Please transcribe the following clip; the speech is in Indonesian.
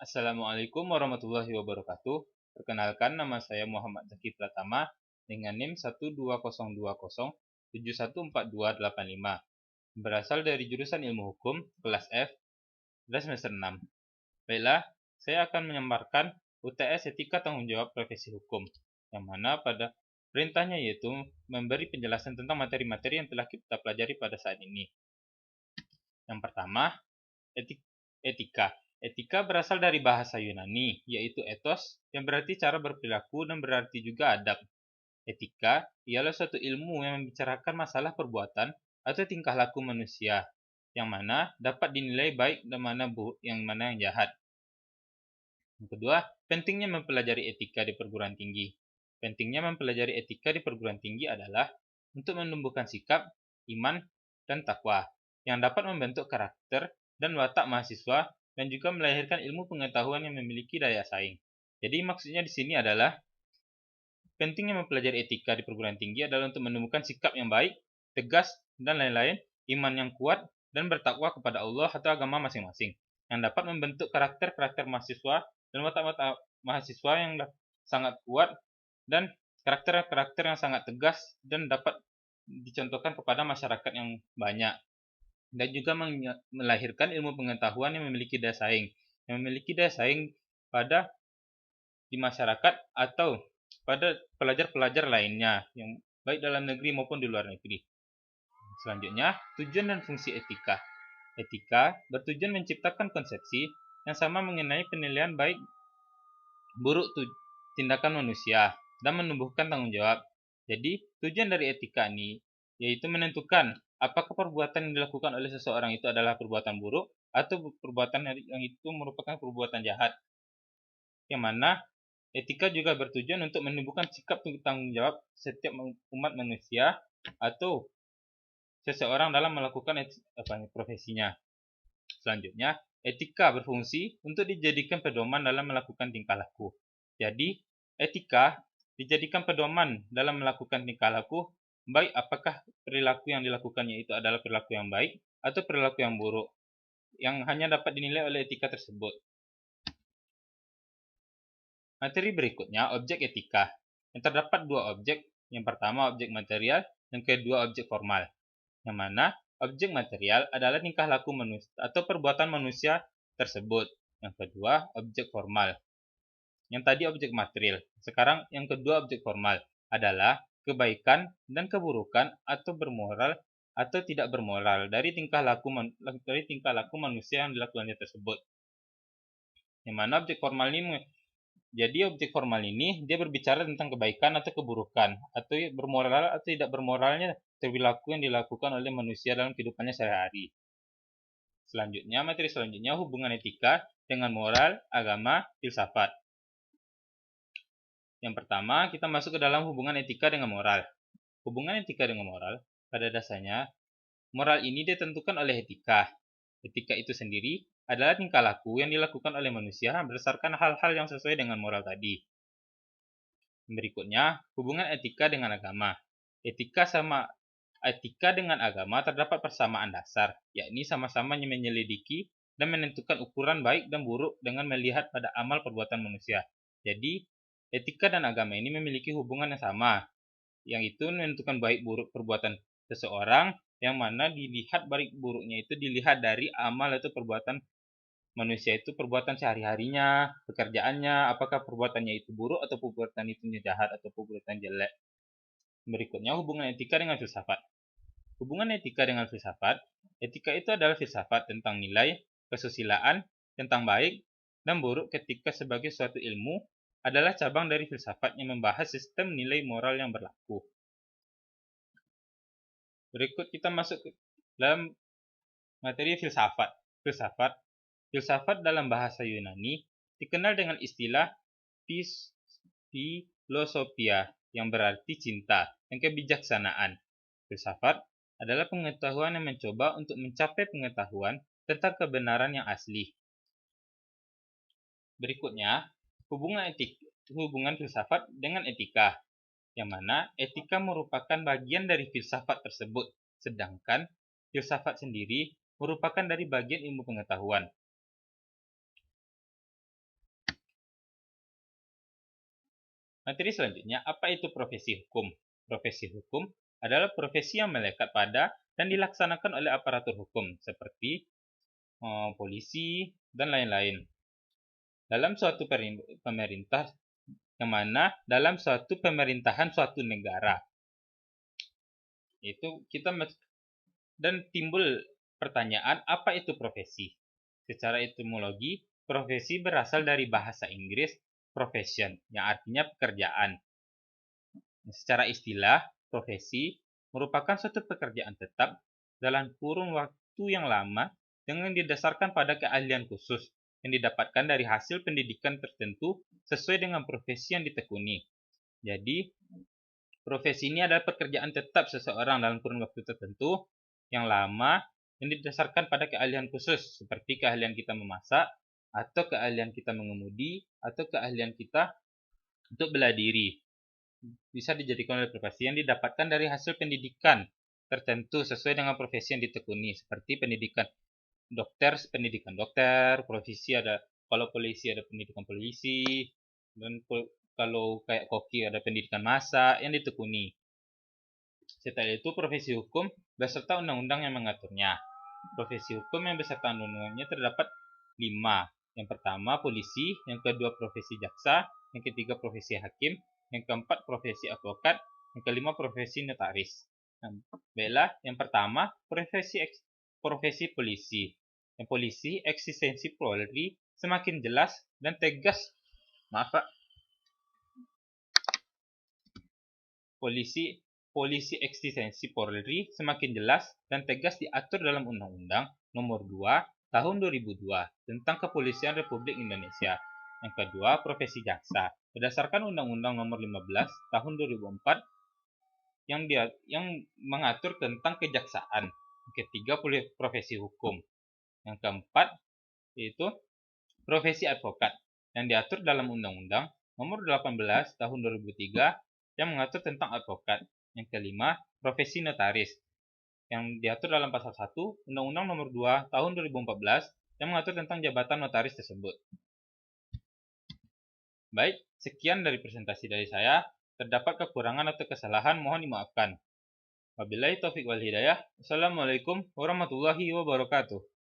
Assalamualaikum warahmatullahi wabarakatuh. Perkenalkan, nama saya Muhammad Zaki Pratama dengan NIM 12020714285. Berasal dari jurusan Ilmu Hukum kelas F dan semester 6. Baiklah, saya akan menyampaikan UTS Etika Tanggung Jawab Profesi Hukum, yang mana pada perintahnya yaitu memberi penjelasan tentang materi-materi yang telah kita pelajari pada saat ini. Yang pertama, etika. Etika berasal dari bahasa Yunani, yaitu ethos, yang berarti cara berperilaku dan berarti juga adab. Etika ialah suatu ilmu yang membicarakan masalah perbuatan atau tingkah laku manusia, yang mana dapat dinilai baik dan mana buruk, yang mana yang jahat. Yang kedua, pentingnya mempelajari etika di perguruan tinggi. Pentingnya mempelajari etika di perguruan tinggi adalah untuk menumbuhkan sikap, iman, dan takwa, yang dapat membentuk karakter dan watak mahasiswa dan juga melahirkan ilmu pengetahuan yang memiliki daya saing. Jadi maksudnya di sini adalah pentingnya mempelajari etika di perguruan tinggi adalah untuk menumbuhkan sikap yang baik, tegas, dan lain-lain, iman yang kuat, dan bertakwa kepada Allah atau agama masing-masing, yang dapat membentuk karakter-karakter mahasiswa dan watak-watak mahasiswa yang sangat kuat dan karakter-karakter yang sangat tegas dan dapat dicontohkan kepada masyarakat yang banyak. Dan juga melahirkan ilmu pengetahuan yang memiliki daya saing, pada di masyarakat atau pada pelajar-pelajar lainnya yang baik dalam negeri maupun di luar negeri. Selanjutnya, tujuan dan fungsi etika. Etika bertujuan menciptakan konsepsi yang sama mengenai penilaian baik buruk tindakan manusia dan menumbuhkan tanggung jawab. Jadi, tujuan dari etika ini yaitu menentukan apakah perbuatan yang dilakukan oleh seseorang itu adalah perbuatan buruk atau perbuatan yang itu merupakan perbuatan jahat. Yang mana etika juga bertujuan untuk menumbuhkan sikap tanggung jawab setiap umat manusia atau seseorang dalam melakukan profesinya. Selanjutnya, etika berfungsi untuk dijadikan pedoman dalam melakukan tingkah laku. Jadi, etika dijadikan pedoman dalam melakukan tingkah laku, baik apakah perilaku yang dilakukannya itu adalah perilaku yang baik atau perilaku yang buruk, yang hanya dapat dinilai oleh etika tersebut. Materi berikutnya, objek etika. Yang terdapat dua objek, yang pertama objek material, yang kedua objek formal. Yang mana objek material adalah tingkah laku manusia atau perbuatan manusia tersebut. Yang kedua, objek formal. Yang tadi objek material. Sekarang yang kedua objek formal adalah kebaikan dan keburukan atau bermoral atau tidak bermoral dari tingkah laku manusia yang dilakukannya tersebut. Yang mana objek formal ini dia berbicara tentang kebaikan atau keburukan atau bermoral atau tidak bermoralnya perilaku yang dilakukan oleh manusia dalam kehidupannya sehari-hari. Selanjutnya, materi selanjutnya hubungan etika dengan moral, agama, filsafat. Yang pertama, kita masuk ke dalam hubungan etika dengan moral. Hubungan etika dengan moral, pada dasarnya, moral ini ditentukan oleh etika. Etika itu sendiri adalah tingkah laku yang dilakukan oleh manusia berdasarkan hal-hal yang sesuai dengan moral tadi. Berikutnya, hubungan etika dengan agama. Etika dengan agama terdapat persamaan dasar, yakni sama-sama menyelidiki dan menentukan ukuran baik dan buruk dengan melihat pada amal perbuatan manusia. Jadi, etika dan agama ini memiliki hubungan yang sama, yang itu menentukan baik buruk perbuatan seseorang, yang mana dilihat baik buruknya itu dilihat dari amal atau perbuatan manusia itu, perbuatan sehari-harinya, pekerjaannya, apakah perbuatannya itu buruk atau perbuatan itu jahat atau perbuatan jelek. Berikutnya, hubungan etika dengan filsafat. Hubungan etika dengan filsafat. Etika itu adalah filsafat tentang nilai, kesusilaan, tentang baik dan buruk ketika sebagai suatu ilmu adalah cabang dari filsafat yang membahas sistem nilai moral yang berlaku. Berikut kita masuk ke dalam materi filsafat. Filsafat dalam bahasa Yunani dikenal dengan istilah philosophia yang berarti cinta dan kebijaksanaan. Filsafat adalah pengetahuan yang mencoba untuk mencapai pengetahuan tentang kebenaran yang asli. Berikutnya, hubungan filsafat dengan etika, yang mana etika merupakan bagian dari filsafat tersebut, sedangkan filsafat sendiri merupakan dari bagian ilmu pengetahuan. Materi selanjutnya, apa itu profesi hukum? Profesi hukum adalah profesi yang melekat pada dan dilaksanakan oleh aparatur hukum, seperti polisi, dan lain-lain. Dalam suatu pemerintah, yang mana dalam suatu pemerintahan suatu negara, itu kita dan timbul pertanyaan, apa itu profesi? Secara etimologi, profesi berasal dari bahasa Inggris profession, yang artinya pekerjaan. Secara istilah, profesi merupakan suatu pekerjaan tetap dalam kurun waktu yang lama dengan didasarkan pada keahlian khusus yang didapatkan dari hasil pendidikan tertentu sesuai dengan profesi yang ditekuni. Jadi, profesi ini adalah pekerjaan tetap seseorang dalam kurun waktu tertentu yang lama yang didasarkan pada keahlian khusus, seperti keahlian kita memasak, atau keahlian kita mengemudi, atau keahlian kita untuk bela diri. Bisa dijadikan oleh profesi yang didapatkan dari hasil pendidikan tertentu sesuai dengan profesi yang ditekuni, seperti pendidikan dokter, profesi ada, kalau polisi ada pendidikan polisi, dan kalau kayak koki ada pendidikan masak yang ditekuni. Setelah itu, profesi hukum beserta undang-undang yang mengaturnya. Profesi hukum yang beserta undang-undangnya terdapat 5. Yang pertama polisi, yang kedua profesi jaksa, yang ketiga profesi hakim, yang keempat profesi advokat, yang kelima profesi notaris. Nah, baiklah, yang pertama profesi polisi. Yang polisi, eksistensi Polri semakin jelas dan tegas. Maaf Pak. Polisi eksistensi Polri semakin jelas dan tegas diatur dalam Undang-Undang Nomor 2 Tahun 2002 tentang Kepolisian Republik Indonesia. Yang kedua, profesi jaksa. Berdasarkan Undang-Undang Nomor 15 Tahun 2004 yang mengatur tentang kejaksaan. Yang ketiga, profesi hukum. Yang keempat, yaitu profesi advokat yang diatur dalam Undang-Undang Nomor 18 Tahun 2003 yang mengatur tentang advokat. Yang kelima, profesi notaris yang diatur dalam pasal 1 Undang-Undang Nomor 2 Tahun 2014 yang mengatur tentang jabatan notaris tersebut. Baik, sekian dari presentasi dari saya. Terdapat kekurangan atau kesalahan mohon dimaafkan. Wabillahi taufiq wal hidayah. Assalamualaikum warahmatullahi wabarakatuh.